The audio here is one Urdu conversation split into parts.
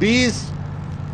20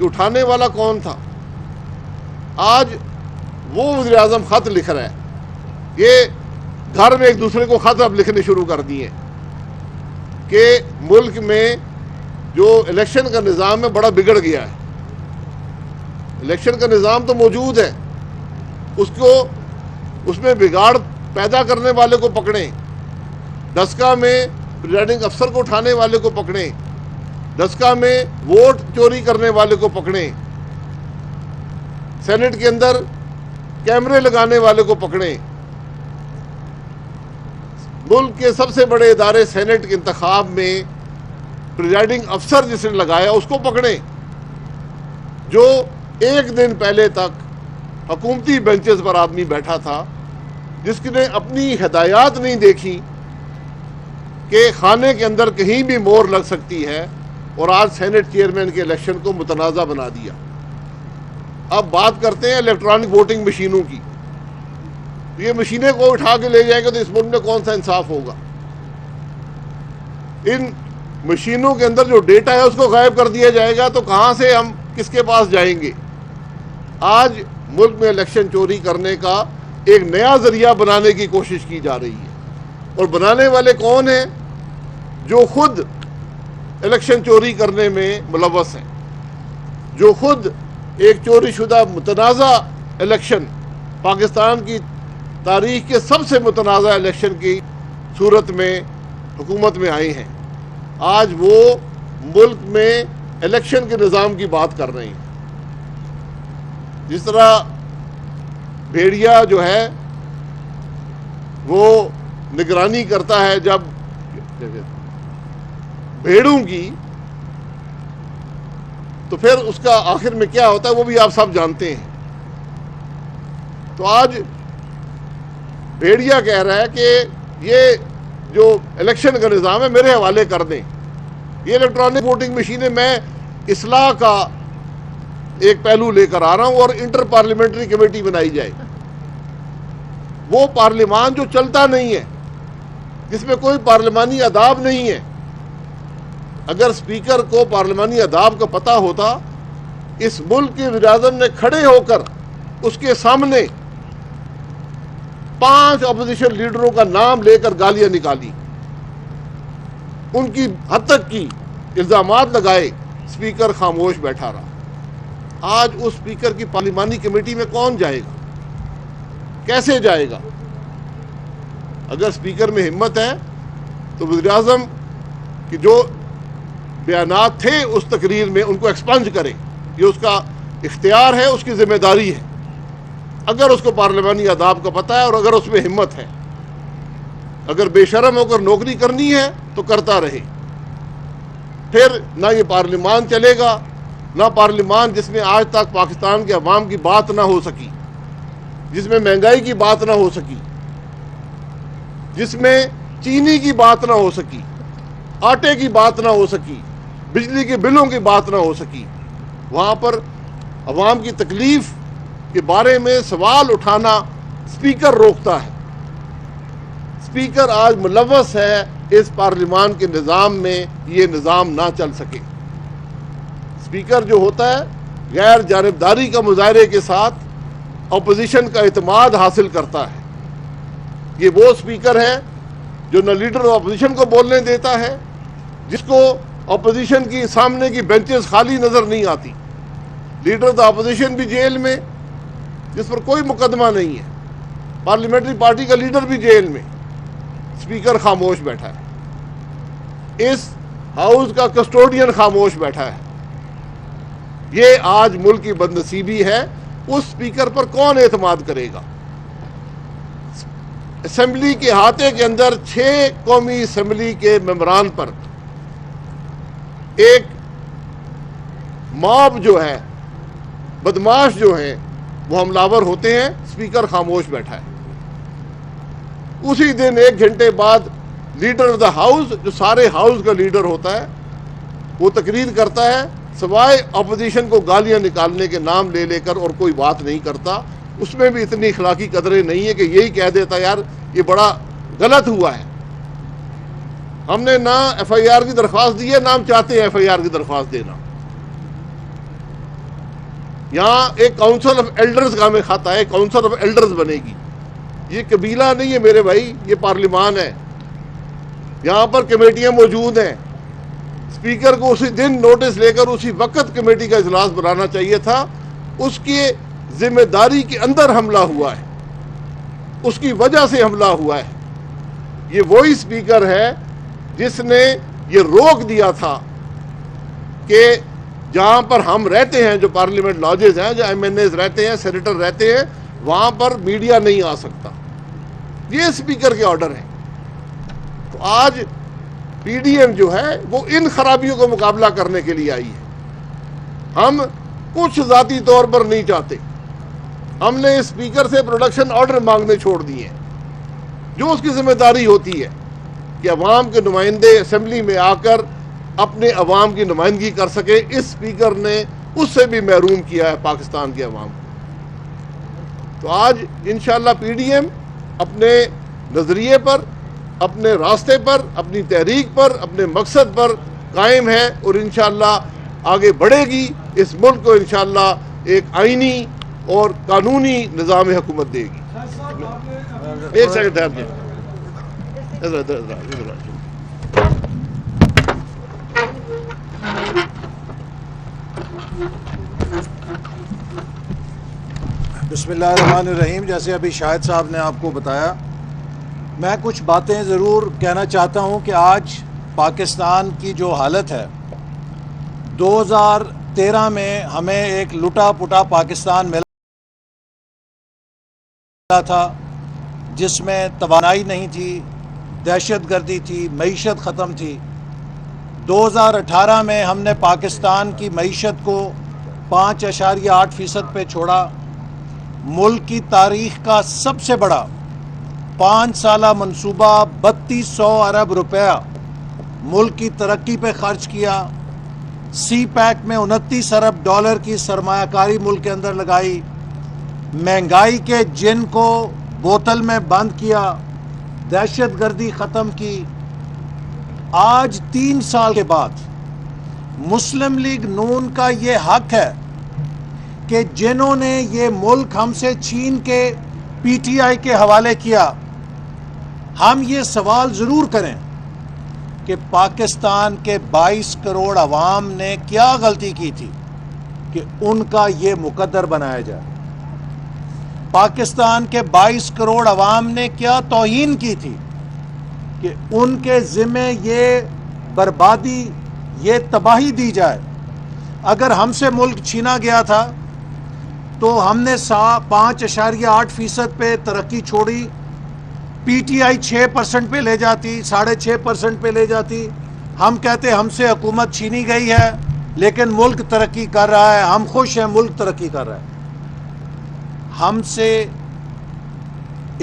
کہ اٹھانے والا کون تھا. آج وہ وزیر اعظم خط لکھ رہا ہے. یہ گھر میں ایک دوسرے کو خط اب لکھنے شروع کر دیے کہ ملک میں جو الیکشن کا نظام ہے بڑا بگڑ گیا ہے. الیکشن کا نظام تو موجود ہے, اس میں بگاڑ پیدا کرنے والے کو پکڑیں, دسکا میں پریزائڈنگ افسر کو اٹھانے والے کو پکڑیں, دسکا میں ووٹ چوری کرنے والے کو پکڑیں, سینٹ کے اندر کیمرے لگانے والے کو پکڑیں. ملک کے سب سے بڑے ادارے سینٹ کے انتخاب میں پریزائڈنگ افسر جس نے لگایا اس کو پکڑیں, جو ایک دن پہلے تک حکومتی بینچز پر آدمی بیٹھا تھا, جس نے اپنی ہدایات نہیں دیکھی کہ کھانے کے اندر کہیں بھی مور لگ سکتی ہے, اور آج سینٹ چیئرمین کے الیکشن کو متنازع بنا دیا. اب بات کرتے ہیں الیکٹرانک ووٹنگ مشینوں کی. یہ مشینیں کو اٹھا کے لے جائیں گے تو اس ملک میں کون سا انصاف ہوگا؟ ان مشینوں کے اندر جو ڈیٹا ہے اس کو غائب کر دیا جائے گا تو کہاں سے ہم کس کے پاس جائیں گے؟ آج ملک میں الیکشن چوری کرنے کا ایک نیا ذریعہ بنانے کی کوشش کی جا رہی ہے, اور بنانے والے کون ہیں؟ جو خود الیکشن چوری کرنے میں ملوث ہیں, جو خود ایک چوری شدہ متنازع الیکشن, پاکستان کی تاریخ کے سب سے متنازع الیکشن کی صورت میں حکومت میں آئے ہیں. آج وہ ملک میں الیکشن کے نظام کی بات کر رہے ہیں. جس طرح بھیڑیا جو ہے وہ نگرانی کرتا ہے جب بھیڑوں کی, تو پھر اس کا آخر میں کیا ہوتا ہے وہ بھی آپ سب جانتے ہیں. تو آج بھیڑیا کہہ رہا ہے کہ یہ جو الیکشن کا نظام ہے میرے حوالے کر دیں. یہ الیکٹرانک ووٹنگ مشینیں میں اصلاح کا ایک پہلو لے کر آ رہا ہوں, اور انٹر پارلیمنٹری کمیٹی بنائی جائے. وہ پارلیمان جو چلتا نہیں ہے, جس میں کوئی پارلیمانی آداب نہیں ہے. اگر اسپیکر کو پارلیمانی آداب کا پتہ ہوتا, اس ملک کے وزیر اعظم نے کھڑے ہو کر اس کے سامنے 5 اپوزیشن لیڈروں کا نام لے کر گالیاں نکالی, ان کی حد تک کی, الزامات لگائے, اسپیکر خاموش بیٹھا رہا. آج اس اسپیکر کی پارلیمانی کمیٹی میں کون جائے گا؟ کیسے جائے گا؟ اگر اسپیکر میں ہمت ہے تو وزیر اعظم کی جو بیانات تھے اس تقریر میں ان کو ایکسپنج کرے. یہ اس کا اختیار ہے, اس کی ذمہ داری ہے, اگر اس کو پارلیمانی آداب کا پتہ ہے اور اگر اس میں ہمت ہے. اگر بے شرم ہو کر نوکری کرنی ہے تو کرتا رہے. پھر نہ یہ پارلیمان چلے گا, نہ پارلیمان جس میں آج تک پاکستان کے عوام کی بات نہ ہو سکی, جس میں مہنگائی کی بات نہ ہو سکی, جس میں چینی کی بات نہ ہو سکی, آٹے کی بات نہ ہو سکی, بجلی کے بلوں کی بات نہ ہو سکی. وہاں پر عوام کی تکلیف کے بارے میں سوال اٹھانا اسپیکر روکتا ہے. اسپیکر آج ملوث ہے اس پارلیمان کے نظام میں, یہ نظام نہ چل سکے. اسپیکر جو ہوتا ہے غیر جانبداری کا مظاہرے کے ساتھ اپوزیشن کا اعتماد حاصل کرتا ہے. یہ وہ اسپیکر ہے جو نہ لیڈر آف اپوزیشن کو بولنے دیتا ہے, جس کو اپوزیشن کی سامنے کی بینچز خالی نظر نہیں آتی. لیڈر آف اپوزیشن بھی جیل میں, جس پر کوئی مقدمہ نہیں ہے. پارلیمنٹری پارٹی کا لیڈر بھی جیل میں, اسپیکر خاموش بیٹھا ہے. اس ہاؤس کا کسٹوڈین خاموش بیٹھا ہے. یہ آج ملک کی بدنصیبی ہے. اس اسپیکر پر کون اعتماد کرے گا؟ اسمبلی کے احاطے کے اندر 6 قومی اسمبلی کے ممبران پر ایک موب جو ہے, بدماش جو ہیں, وہ حملہ آور ہوتے ہیں. اسپیکر خاموش بیٹھا ہے. اسی دن 1 گھنٹے بعد لیڈر آف دا ہاؤس, جو سارے ہاؤس کا لیڈر ہوتا ہے, وہ تقریر کرتا ہے سوائے اپوزیشن کو گالیاں نکالنے کے نام لے لے کر, اور کوئی بات نہیں کرتا. اس میں بھی اتنی اخلاقی قدریں نہیں ہے کہ یہی کہہ دیتا یار یہ بڑا غلط ہوا ہے. ہم نے نہ ایف آئی آر کی درخواست دی ہے, نہ ہم چاہتے ہیں ایف آئی آر کی درخواست دینا. یہاں ایک کاؤنسل آف ایلڈرز کا ہمیں کھاتا ہے، کاؤنسل آف ایلڈرز بنے گی. یہ قبیلہ نہیں ہے میرے بھائی، یہ پارلیمان ہے. یہاں پر کمیٹیاں موجود ہیں. اسپیکر کو اسی دن نوٹس لے کر اسی وقت کمیٹی کا اجلاس بلانا چاہیے تھا. اس کی ذمہ داری کے اندر حملہ ہوا ہے، اس کی وجہ سے حملہ ہوا ہے. یہ وہی اسپیکر ہے جس نے یہ روک دیا تھا کہ جہاں پر ہم رہتے ہیں، جو پارلیمنٹ لاجز ہیں، جو ایم این ایز رہتے ہیں، سینیٹر رہتے ہیں، وہاں پر میڈیا نہیں آ سکتا. یہ اسپیکر کے آرڈر ہے. تو آج پی ڈی ایم جو ہے وہ ان خرابیوں کو مقابلہ کرنے کے لیے آئی ہے. ہم کچھ ذاتی طور پر نہیں چاہتے. ہم نے اسپیکر سے پروڈکشن آرڈر مانگنے چھوڑ دیے ہیں. جو اس کی ذمہ داری ہوتی ہے کہ عوام کے نمائندے اسمبلی میں آ کر اپنے عوام کی نمائندگی کر سکے، اس اسپیکر نے اس سے بھی محروم کیا ہے پاکستان کے عوام کو. تو آج انشاءاللہ پی ڈی ایم اپنے نظریے پر، اپنے راستے پر، اپنی تحریک پر، اپنے مقصد پر قائم ہے اور انشاءاللہ آگے بڑھے گی. اس ملک کو انشاءاللہ ایک آئینی اور قانونی نظام حکومت دے گی. ایک سیکنڈ ٹھہر جائیں. بسم اللہ الرحمن الرحیم. جیسے ابھی شاہد صاحب نے آپ کو بتایا، میں کچھ باتیں ضرور کہنا چاہتا ہوں کہ آج پاکستان کی جو حالت ہے، 2013 میں ہمیں ایک لٹا پٹا پاکستان ملا تھا جس میں توانائی نہیں تھی، دہشت گردی تھی، معیشت ختم تھی. 2018 میں ہم نے پاکستان کی معیشت کو 5.8% پہ چھوڑا. ملک کی تاریخ کا سب سے بڑا 5 سالہ منصوبہ 3200 ارب روپیہ ملک کی ترقی پہ خرچ کیا. سی پیک میں 29 ارب ڈالر کی سرمایہ کاری ملک کے اندر لگائی. مہنگائی کے جن کو بوتل میں بند کیا، دہشت گردی ختم کی. آج 3 سال کے بعد مسلم لیگ نون کا یہ حق ہے کہ جنہوں نے یہ ملک ہم سے چھین کے پی ٹی آئی کے حوالے کیا، ہم یہ سوال ضرور کریں کہ پاکستان کے 22 کروڑ عوام نے کیا غلطی کی تھی کہ ان کا یہ مقدر بنایا جائے. پاکستان کے 22 کروڑ عوام نے کیا توہین کی تھی کہ ان کے ذمے یہ بربادی، یہ تباہی دی جائے. اگر ہم سے ملک چھینا گیا تھا تو ہم نے 5.8% پہ ترقی چھوڑی. پی ٹی آئی 6% پہ لے جاتی، 6.5% پہ لے جاتی. ہم کہتے ہم سے حکومت چھینی گئی ہے لیکن ملک ترقی کر رہا ہے، ہم خوش ہیں ملک ترقی کر رہا ہے. ہم سے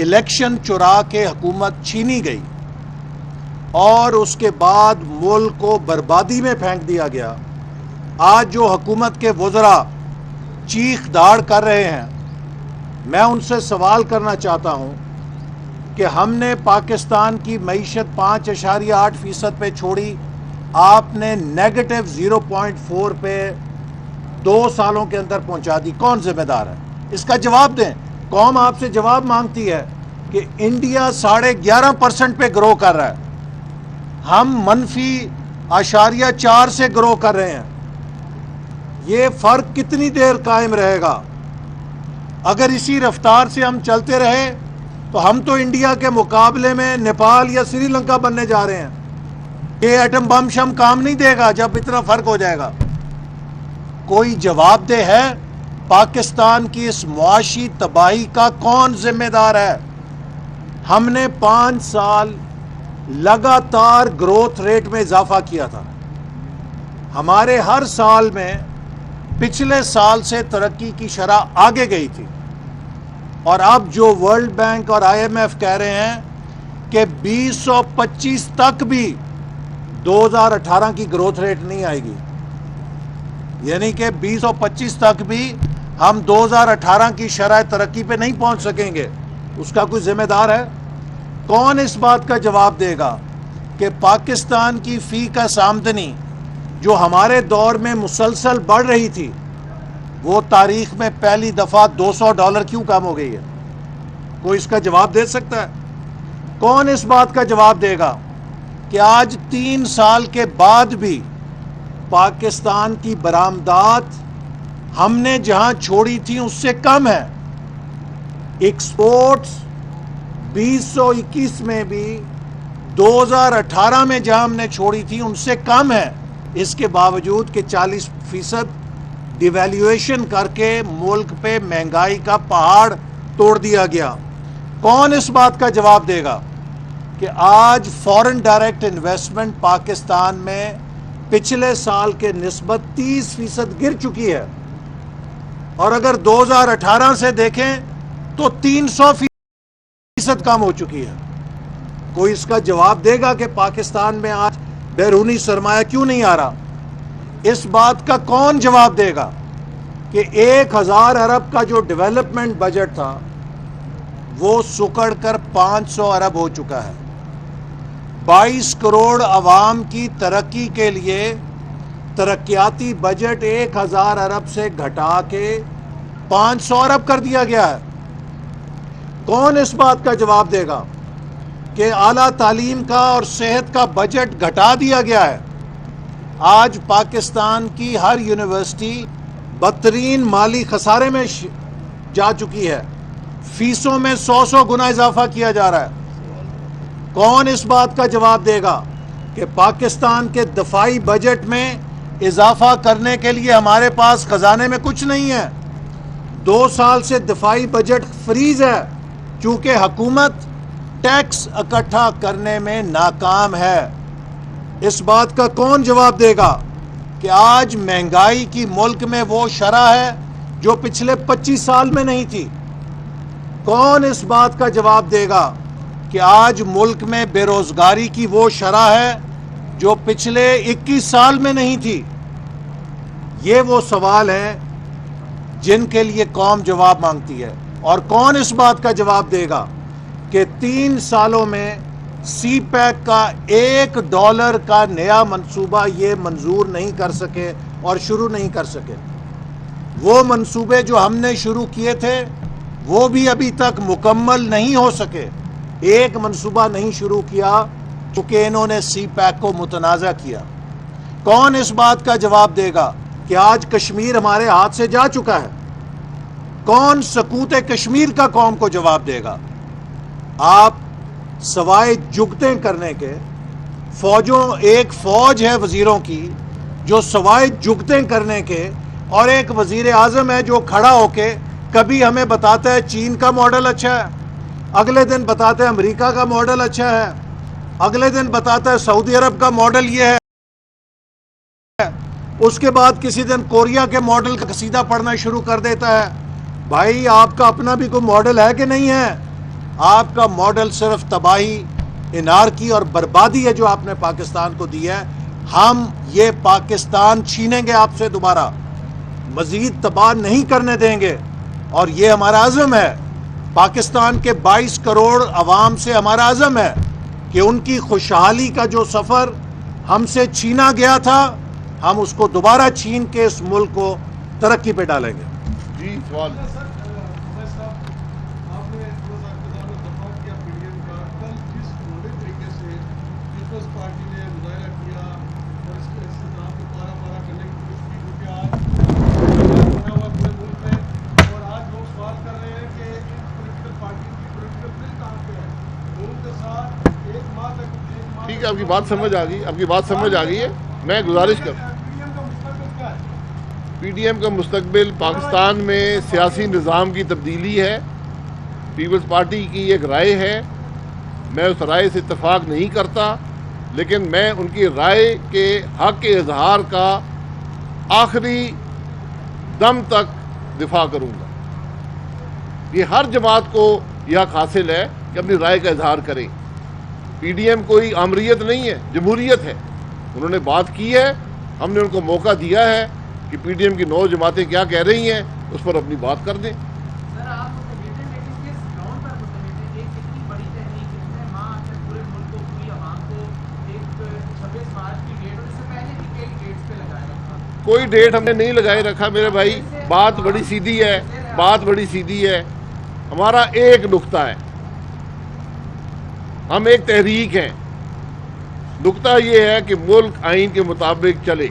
الیکشن چرا کے حکومت چھینی گئی اور اس کے بعد ملک کو بربادی میں پھینک دیا گیا. آج جو حکومت کے وزراء چیخ داڑ کر رہے ہیں، میں ان سے سوال کرنا چاہتا ہوں کہ ہم نے پاکستان کی معیشت 5.8% پہ چھوڑی، آپ نے نیگیٹو 0.4 پہ 2 سالوں کے اندر پہنچا دی. کون ذمہ دار ہے؟ اس کا جواب دیں. قوم آپ سے جواب مانگتی ہے کہ انڈیا 11.5% پہ گرو کر رہا ہے، ہم -0.4 سے گرو کر رہے ہیں. یہ فرق کتنی دیر قائم رہے گا؟ اگر اسی رفتار سے ہم چلتے رہے تو ہم تو انڈیا کے مقابلے میں نیپال یا سری لنکا بننے جا رہے ہیں. یہ ایٹم بم شم کام نہیں دے گا جب اتنا فرق ہو جائے گا. کوئی جواب دہ ہے؟ پاکستان کی اس معاشی تباہی کا کون ذمہ دار ہے؟ ہم نے 5 سال لگاتار گروتھ ریٹ میں اضافہ کیا تھا. ہمارے ہر سال میں پچھلے سال سے ترقی کی شرح آگے گئی تھی. اور اب جو ورلڈ بینک اور آئی ایم ایف کہہ رہے ہیں کہ 2025 تک بھی 2018 کی گروتھ ریٹ نہیں آئے گی، یعنی کہ 2025 تک بھی ہم 2018 کی شرح ترقی پہ نہیں پہنچ سکیں گے. اس کا کوئی ذمہ دار ہے؟ کون اس بات کا جواب دے گا کہ پاکستان کی فی کس آمدنی جو ہمارے دور میں مسلسل بڑھ رہی تھی، وہ تاریخ میں پہلی دفعہ $200 کیوں کم ہو گئی ہے؟ کوئی اس کا جواب دے سکتا ہے؟ کون اس بات کا جواب دے گا کہ آج 3 سال کے بعد بھی پاکستان کی برآمدات ہم نے جہاں چھوڑی تھی اس سے کم ہے؟ ایکسپورٹس 2021 میں بھی 2018 میں جہاں ہم نے چھوڑی تھی ان سے کم ہے، اس کے باوجود کہ 40% ڈیویلیویشن کر کے ملک پہ مہنگائی کا پہاڑ توڑ دیا گیا۔ کون اس بات کا جواب دے گا کہ آج فورن ڈائریکٹ انویسٹمنٹ پاکستان میں پچھلے سال کے نسبت 30% گر چکی ہے، اور اگر 2018 سے دیکھیں تو 300% کم ہو چکی ہے؟ کوئی اس کا جواب دے گا کہ پاکستان میں آج بیرونی سرمایہ کیوں نہیں آ رہا؟ اس بات کا کون جواب دے گا کہ 1000 ارب کا جو ڈیولپمنٹ بجٹ تھا وہ سکڑ کر 500 ارب ہو چکا ہے؟ 22 کروڑ عوام کی ترقی کے لیے ترقیاتی بجٹ 1000 ارب سے گھٹا کے 500 ارب کر دیا گیا ہے۔ کون اس بات کا جواب دے گا کہ اعلیٰ تعلیم کا اور صحت کا بجٹ گھٹا دیا گیا ہے؟ آج پاکستان کی ہر یونیورسٹی بدترین مالی خسارے میں جا چکی ہے، فیسوں میں 100 گنا اضافہ کیا جا رہا ہے۔ کون اس بات کا جواب دے گا کہ پاکستان کے دفاعی بجٹ میں اضافہ کرنے کے لیے ہمارے پاس خزانے میں کچھ نہیں ہے؟ 2 سال سے دفاعی بجٹ فریز ہے چونکہ حکومت ٹیکس اکٹھا کرنے میں ناکام ہے۔ اس بات کا کون جواب دے گا کہ آج مہنگائی کی ملک میں وہ شرح ہے جو پچھلے 25 سال میں نہیں تھی؟ کون اس بات کا جواب دے گا کہ آج ملک میں بے روزگاری کی وہ شرح ہے جو پچھلے 21 سال میں نہیں تھی؟ یہ وہ سوال ہیں جن کے لیے قوم جواب مانگتی ہے۔ اور کون اس بات کا جواب دے گا کہ 3 سالوں میں سی پیک کا $1 کا نیا منصوبہ یہ منظور نہیں کر سکے اور شروع نہیں کر سکے؟ وہ منصوبے جو ہم نے شروع کیے تھے وہ بھی ابھی تک مکمل نہیں ہو سکے۔ ایک منصوبہ نہیں شروع کیا چونکہ انہوں نے سی پیک کو متنازع کیا۔ کون اس بات کا جواب دے گا کہ آج کشمیر ہمارے ہاتھ سے جا چکا ہے؟ کون سکوت کشمیر کا قوم کو جواب دے گا؟ آپ سوائے جگتیں کرنے کے ایک فوج ہے وزیروں کی جو سوائے جگتیں کرنے کے، اور ایک وزیر اعظم ہے جو کھڑا ہو کے کبھی ہمیں بتاتا ہے چین کا ماڈل اچھا ہے، اگلے دن بتاتا ہے امریکہ کا ماڈل اچھا ہے، اگلے دن بتاتا ہے سعودی عرب کا ماڈل یہ ہے، اس کے بعد کسی دن کوریا کے ماڈل کا قصیدہ پڑھنا شروع کر دیتا ہے۔ بھائی آپ کا اپنا بھی کوئی ماڈل ہے کہ نہیں ہے؟ آپ کا ماڈل صرف تباہی، انارکی اور بربادی ہے جو آپ نے پاکستان کو دی ہے۔ ہم یہ پاکستان چھینیں گے آپ سے، دوبارہ مزید تباہ نہیں کرنے دیں گے، اور یہ ہمارا عزم ہے۔ پاکستان کے 22 کروڑ عوام سے ہمارا عزم ہے کہ ان کی خوشحالی کا جو سفر ہم سے چھینا گیا تھا ہم اس کو دوبارہ چھین کے اس ملک کو ترقی پہ ڈالیں گے۔ جی سوال ٹھیک ہے، آپ کی بات سمجھ آ گئی، آپ کی بات سمجھ آ گئی ہے۔ میں گزارش کر پی ڈی ایم کا مستقبل پاکستان میں سیاسی نظام کی تبدیلی ہے۔ پیپلز پارٹی کی ایک رائے ہے، میں اس رائے سے اتفاق نہیں کرتا، لیکن میں ان کی رائے کے حق کے اظہار کا آخری دم تک دفاع کروں گا۔ یہ ہر جماعت کو یہ حق حاصل ہے کہ اپنی رائے کا اظہار کرے۔ پی ڈی ایم کوئی آمریت نہیں ہے، جمہوریت ہے۔ انہوں نے بات کی ہے، ہم نے ان کو موقع دیا ہے کہ پی ڈی ایم کی 9 جماعتیں کیا کہہ رہی ہیں اس پر اپنی بات کر دیں۔ کوئی ڈیٹ ہم نے نہیں لگائے رکھا میرے بھائی۔ بات بڑی سیدھی ہے، بات بڑی سیدھی ہے. ہمارا ایک نقطہ ہے، ہم ایک تحریک ہیں. نقطہ یہ ہے کہ ملک آئین کے مطابق چلے،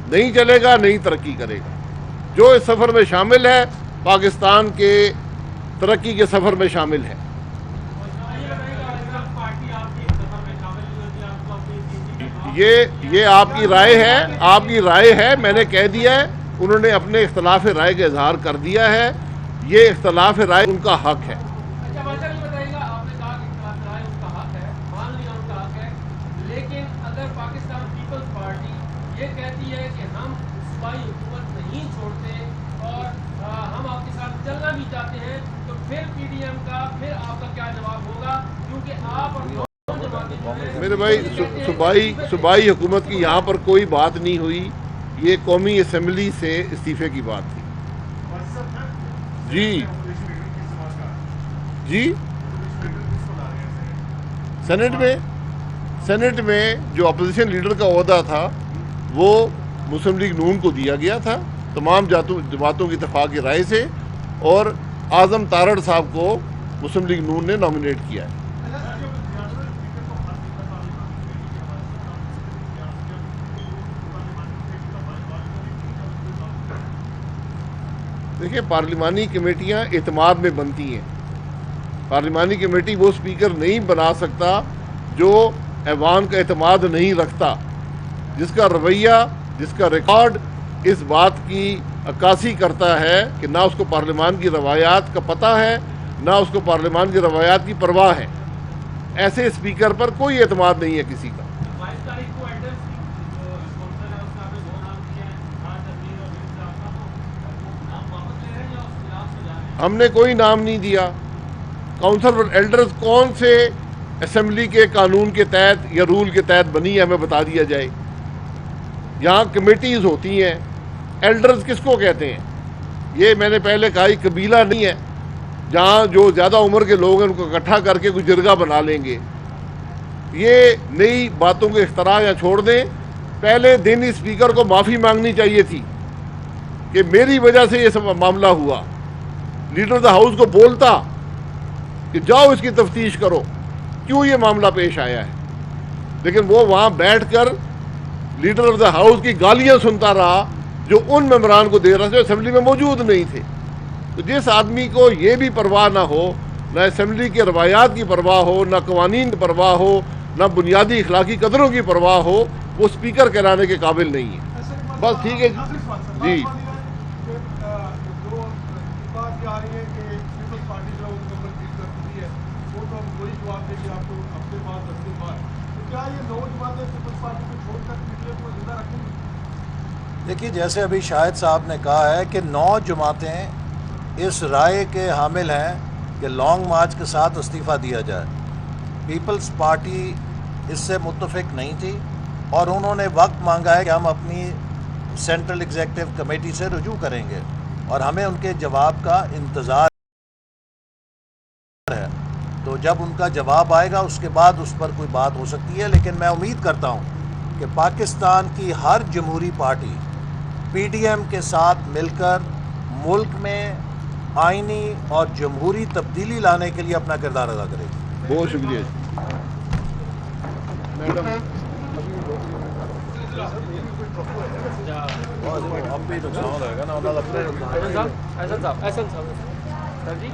نہیں چلے گا نہیں ترقی کرے گا. جو اس سفر میں شامل ہے پاکستان کے ترقی کے سفر میں شامل ہے. یہ آپ کی رائے ہے، آپ کی رائے ہے. میں نے کہہ دیا ہے، انہوں نے اپنے اختلاف رائے کا اظہار کر دیا ہے. یہ اختلاف رائے ان کا حق ہے. لیکن اگر پاکستان پیپلز پارٹی یہ کہتی ہے کہ ہم صوبائی حکومت نہیں چھوڑتے اور ہم آپ کے ساتھ چلنا بھی چاہتے ہیں، تو پھر پی ڈی ایم کا، پھر آپ کا کیا جواب ہوگا؟ کیونکہ آپ اور میرے بھائی صوبائی حکومت کی یہاں پر کوئی بات نہیں ہوئی. یہ قومی اسمبلی سے استعفے کی بات تھی. جی جی سینٹ میں جو اپوزیشن لیڈر کا عہدہ تھا وہ مسلم لیگ نون کو دیا گیا تھا تمام جماعتوں کی اتفاقی رائے سے، اور اعظم تارڑ صاحب کو مسلم لیگ نون نے نامنیٹ کیا ہے. دیکھیں، پارلیمانی کمیٹیاں اعتماد میں بنتی ہیں. پارلیمانی کمیٹی وہ سپیکر نہیں بنا سکتا جو ایوان کا اعتماد نہیں رکھتا، جس کا رویہ، جس کا ریکارڈ اس بات کی عکاسی کرتا ہے کہ نہ اس کو پارلیمان کی روایات کا پتہ ہے، نہ اس کو پارلیمان کی روایات کی پرواہ ہے. ایسے اسپیکر پر کوئی اعتماد نہیں ہے کسی کا. ہم نے کوئی نام نہیں دیا. کاؤنسل فار ایلڈرز کون سے اسمبلی کے قانون کے تحت یا رول کے تحت بنی ہے ہمیں بتا دیا جائے. یہاں کمیٹیز ہوتی ہیں. ایلڈرز کس کو کہتے ہیں؟ یہ میں نے پہلے کہا، یہ قبیلہ نہیں ہے جہاں جو زیادہ عمر کے لوگ ہیں ان کو اکٹھا کر کے کوئی جرگہ بنا لیں گے. یہ نئی باتوں کو اختراع یا چھوڑ دیں. پہلے دن ہی اسپیکر کو معافی مانگنی چاہیے تھی کہ میری وجہ سے یہ سب معاملہ ہوا. لیڈر آف دا ہاؤس کو بولتا کہ جاؤ اس کی تفتیش کرو، کیوں یہ معاملہ پیش آیا ہے. لیکن وہ وہاں بیٹھ کر لیڈر آف دا ہاؤس کی گالیاں سنتا رہا جو ان ممبران کو دے رہا تھا جو اسمبلی میں موجود نہیں تھے. تو جس آدمی کو یہ بھی پرواہ نہ ہو، نہ اسمبلی کے روایات کی پرواہ ہو، نہ قوانین کی پرواہ ہو، نہ بنیادی اخلاقی قدروں کی پرواہ ہو، وہ اسپیکر کہلانے کے قابل نہیں ہے. بس ٹھیک ہے جی. دیکھیے، جیسے ابھی شاہد صاحب نے کہا ہے کہ 9 جماعتیں اس رائے کے حامل ہیں کہ لانگ مارچ کے ساتھ استعفیٰ دیا جائے. پیپلز پارٹی اس سے متفق نہیں تھی اور انہوں نے وقت مانگا ہے کہ ہم اپنی سینٹرل ایگزیکٹو کمیٹی سے رجوع کریں گے اور ہمیں ان کے جواب کا انتظار ہے. تو جب ان کا جواب آئے گا اس کے بعد اس پر کوئی بات ہو سکتی ہے. لیکن میں امید کرتا ہوں کہ پاکستان کی ہر جمہوری پارٹی پی ڈی ایم کے ساتھ مل کر ملک میں آئینی اور جمہوری تبدیلی لانے کے لیے اپنا کردار ادا کرے گی. بہت شکریہ میڈم. اب بھی نقصان ہو جائے گا نا. ایسا صاحب سر جی